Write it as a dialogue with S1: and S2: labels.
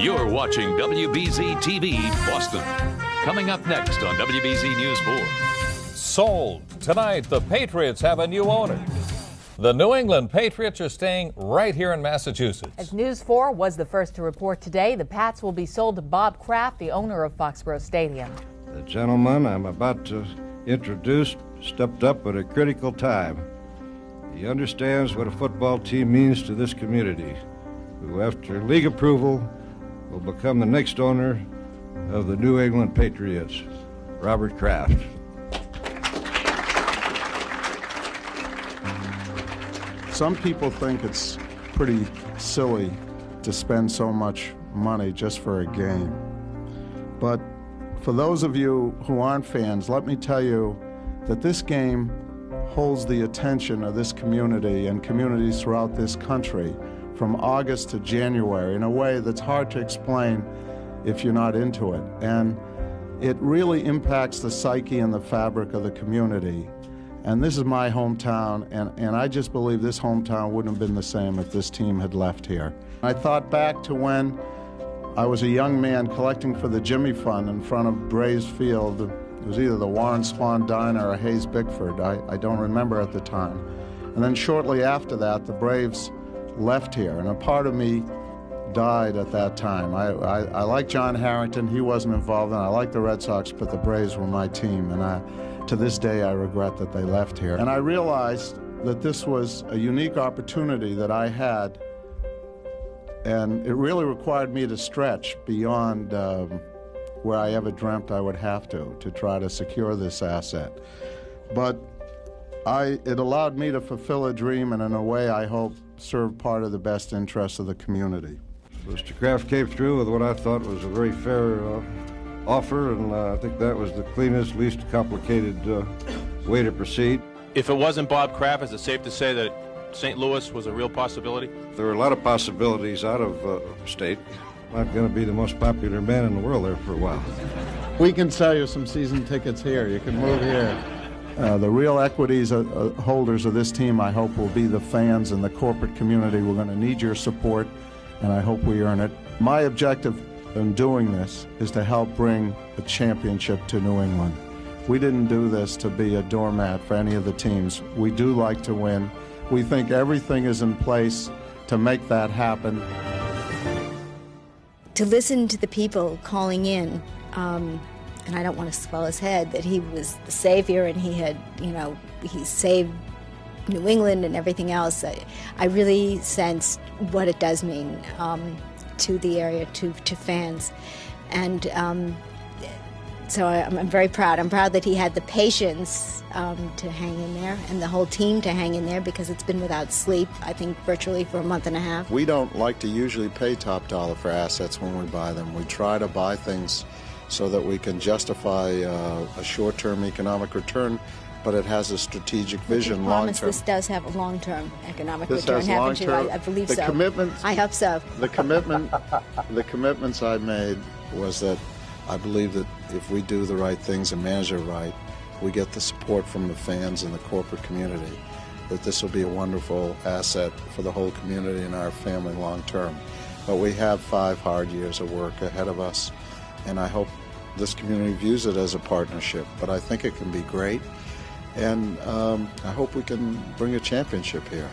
S1: You're watching WBZ TV Boston. Coming up next on WBZ News 4.
S2: Sold. Tonight, the Patriots have a new owner. The New England Patriots are staying right here in Massachusetts.
S3: As News 4 was the first to report today, the Pats will be sold to Bob Kraft, the owner of Foxborough Stadium.
S4: The gentleman I'm about to introduce stepped up at a critical time. He understands what a football team means to this community, who, after league approval, will become the next owner of the New England Patriots, Robert Kraft.
S5: Some people think it's pretty silly to spend so much money just for a game. But for those of you who aren't fans, let me tell you that this game holds the attention of this community and communities throughout this country from August to January in a way that's hard to explain if you're not into it. And it really impacts the psyche and the fabric of the community. And this is my hometown, and I just believe this hometown wouldn't have been the same if this team had left here. I thought back to when I was a young man collecting for the Jimmy Fund in front of Braves Field. It was either the Warren Spahn Diner or Hayes Bickford. I don't remember at the time. And then shortly after that, the Braves left here, and a part of me died at that time. I like John Harrington. He wasn't involved, and I like the Red Sox, but the Braves were my team, and to this day I regret that they left here. And I realized that this was a unique opportunity that I had, and it really required me to stretch beyond where I ever dreamt I would have to try to secure this asset. But it allowed me to fulfill a dream, and in a way I hope serve part of the best interests of the community.
S4: Mr. Kraft came through with what I thought was a very fair offer, and I think that was the cleanest, least complicated way to proceed.
S6: If it wasn't Bob Kraft, is it safe to say that St. Louis was a real possibility?
S4: There were a lot of possibilities out of state. Not going to be the most popular man in the world there for a while.
S5: We can sell you some season tickets here. You can move here. The real equities holders of this team, I hope, will be the fans and the corporate community. We're going to need your support, and I hope we earn it. My objective in doing this is to help bring a championship to New England. We didn't do this to be a doormat for any of the teams. We do like to win. We think everything is in place to make that happen.
S7: To listen to the people calling in, and I don't want to swell his head, that he was the savior and he had, he saved New England and everything else. I really sensed what it does mean to the area, to fans. And so I'm very proud. I'm proud that he had the patience to hang in there, and the whole team to hang in there, because it's been without sleep, I think, virtually for a month and a half.
S5: We don't like to usually pay top dollar for assets when we buy them. We try to buy things so that we can justify a short-term economic return, but it has a strategic vision long-term.
S7: This does have a long-term economic
S5: this
S7: return,
S5: has
S7: haven't you? I believe
S5: the
S7: so.
S5: Commitments,
S7: I hope so.
S5: The commitments I made was that I believe that if we do the right things and manage it right, we get the support from the fans and the corporate community, that this will be a wonderful asset for the whole community and our family long-term. But we have 5 hard years of work ahead of us, and I hope this community views it as a partnership. But I think it can be great, and I hope we can bring a championship here.